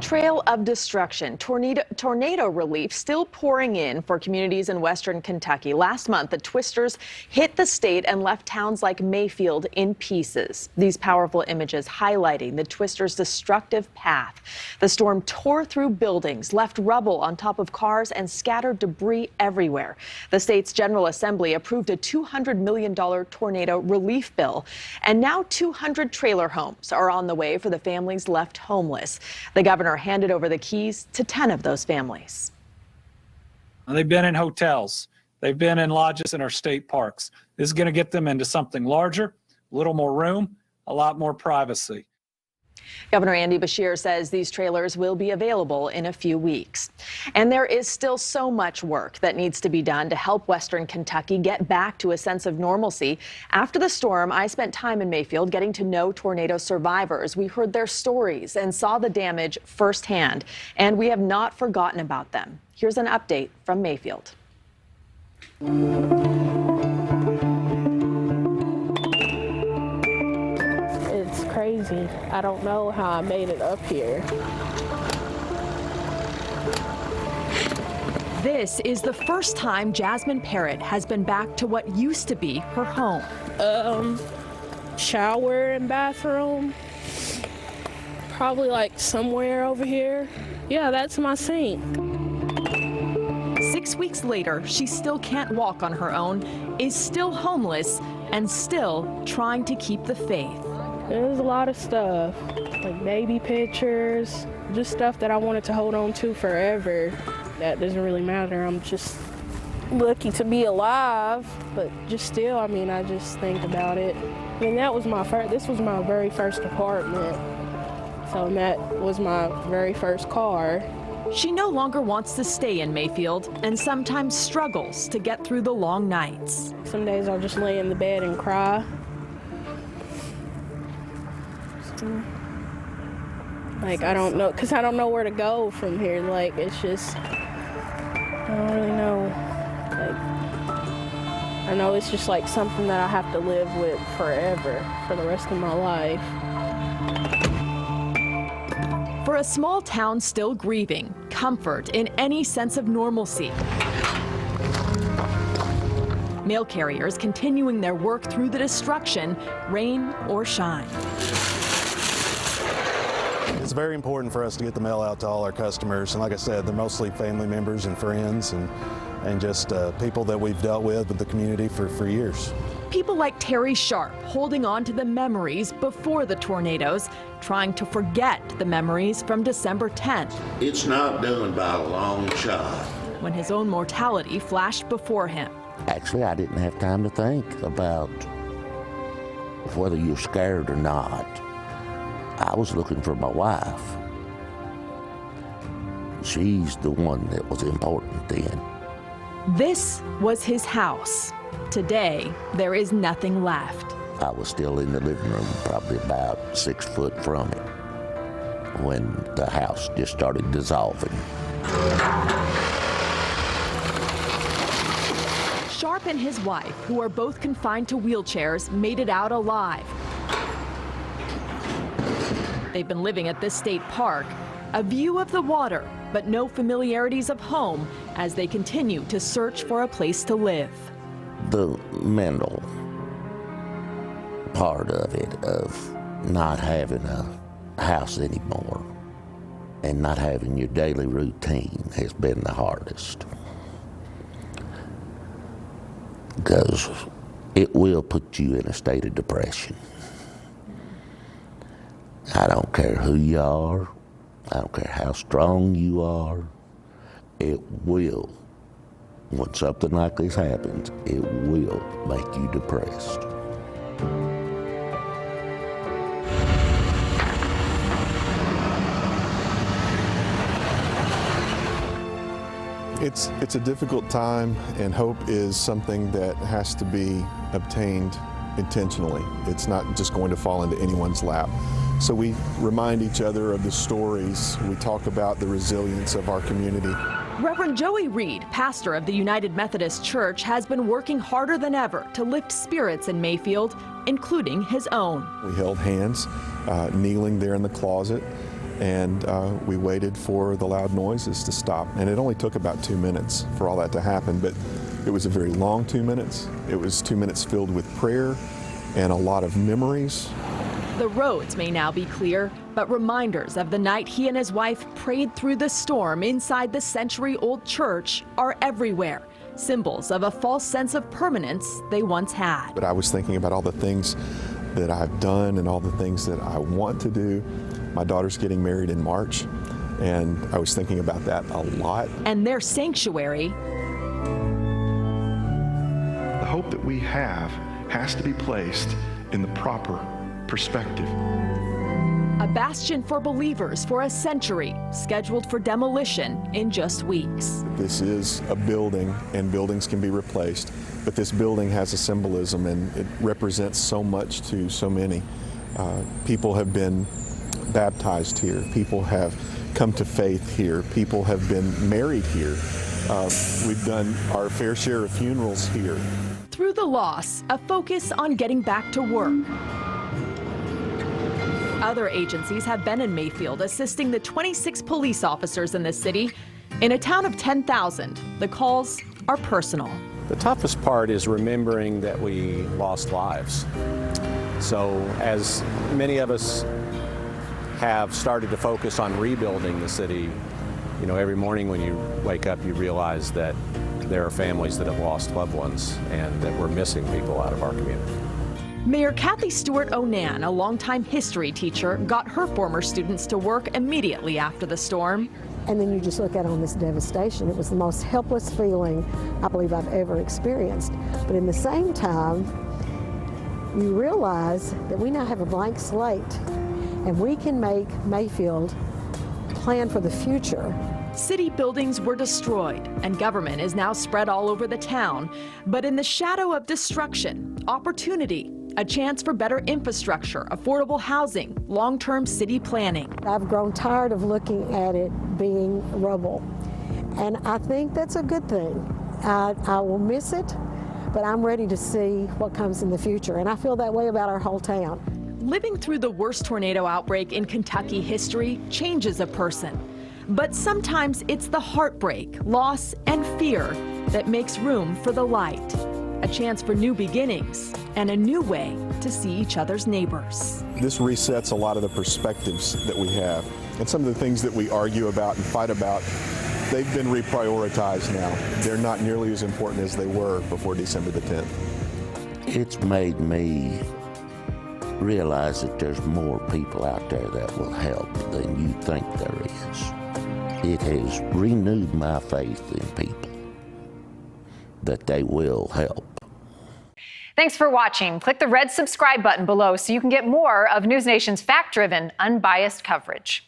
Trail of destruction. Tornado relief still pouring in for communities in western Kentucky. Last month, the twisters hit the state and left towns like Mayfield in pieces. These powerful images highlighting the twisters' destructive path. The storm tore through buildings, left rubble on top of cars, and scattered debris everywhere. The state's General Assembly approved a $200 million tornado relief bill, and now 200 trailer homes are on the way for the families left homeless. The governor handed over the keys to 10 of those families. They've been in hotels. They've been in lodges in our state parks. This is going to get them into something larger, a little more room, a lot more privacy. Governor Andy Beshear says these trailers will be available in a few weeks. And there is still so much work that needs to be done to help western Kentucky get back to a sense of normalcy. After the storm, I spent time in Mayfield getting to know tornado survivors. We heard their stories and saw the damage firsthand, and we have not forgotten about them. Here's an update from Mayfield. Crazy. I don't know how I made it up here. This is the first time Jasmine Parrott has been back to what used to be her home. Shower and bathroom. Probably like somewhere over here. Yeah, that's my sink. 6 weeks later, she still can't walk on her own, is still homeless, and still trying to keep the faith. There's a lot of stuff, like baby pictures, just stuff that I wanted to hold on to forever. That doesn't really matter. I'm just lucky to be alive, but just still, I mean, I just think about it. I mean, this was my very first apartment, so that was my very first car. She no longer wants to stay in Mayfield and sometimes struggles to get through the long nights. Some days I'll just lay in the bed and cry. Like, I don't know, because I don't know where to go from here. Like, it's just, I don't really know. Like, I know it's just like something that I have to live with forever, for the rest of my life. For a small town still grieving, comfort in any sense of normalcy. Mail carriers continuing their work through the destruction, rain or shine. It's very important for us to get the mail out to all our customers, and like I said, they're mostly family members and friends and just people that we've dealt with the community for years. People like Terry Sharp holding on to the memories before the tornadoes, trying to forget the memories from December 10th. It's not done by a long shot. When his own mortality flashed before him. Actually, I didn't have time to think about whether you're scared or not. I was looking for my wife. She's the one that was important then. This was his house. Today, there is nothing left. I was still in the living room, probably about 6 foot from it, when the house just started dissolving. Sharp and his wife, who are both confined to wheelchairs, made it out alive. They've been living at this state park, a view of the water, but no familiarities of home as they continue to search for a place to live. The mental part of it, of not having a house anymore and not having your daily routine, has been the hardest. Because it will put you in a state of depression. I don't care who you are, I don't care how strong you are, it will, when something like this happens, it will make you depressed. It's a difficult time, and hope is something that has to be obtained intentionally. It's not just going to fall into anyone's lap. So we remind each other of the stories. We talk about the resilience of our community. Reverend Joey Reed, pastor of the United Methodist Church, has been working harder than ever to lift spirits in Mayfield, including his own. We held hands, kneeling there in the closet, and we waited for the loud noises to stop. And it only took about 2 minutes for all that to happen, but it was a very long 2 minutes. It was 2 minutes filled with prayer and a lot of memories. The roads may now be clear, but reminders of the night he and his wife prayed through the storm inside the century-old church are everywhere. Symbols of a false sense of permanence they once had. But I was thinking about all the things that I've done and all the things that I want to do. My daughter's getting married in March, and I was thinking about that a lot. And their sanctuary. The hope that we have has to be placed in the proper perspective. A bastion for believers for a century, scheduled for demolition in just weeks. This is a building, and buildings can be replaced, but this building has a symbolism, and it represents so much to so many. People have been baptized here. People have come to faith here. People have been married here. We've done our fair share of funerals here. Through the loss, a focus on getting back to work. Other agencies have been in Mayfield assisting the 26 police officers in the city. In a town of 10,000, the calls are personal. The toughest part is remembering that we lost lives. So as many of us have started to focus on rebuilding the city, you know, every morning when you wake up, you realize that there are families that have lost loved ones and that we're missing people out of our community. Mayor Kathy Stewart Onan, a longtime history teacher, got her former students to work immediately after the storm. And then you just look at all this devastation. It was the most helpless feeling I believe I've ever experienced. But in the same time, you realize that we now have a blank slate, and we can make Mayfield plan for the future. City buildings were destroyed, and government is now spread all over the town. But in the shadow of destruction, opportunity, a chance for better infrastructure, affordable housing, long-term city planning. I've grown tired of looking at it being rubble, and I think that's a good thing. I will miss it, but I'm ready to see what comes in the future, and I feel that way about our whole town. Living through the worst tornado outbreak in Kentucky history changes a person. But sometimes it's the heartbreak, loss, and fear that makes room for the light. A chance for new beginnings and a new way to see each other's neighbors. This resets a lot of the perspectives that we have. And some of the things that we argue about and fight about, they've been reprioritized now. They're not nearly as important as they were before December the 10th. It's made me realize that there's more people out there that will help than you think there is. It has renewed my faith in people, that they will help. Thanks for watching. Click the red subscribe button below so you can get more of NewsNation's fact-driven, unbiased coverage.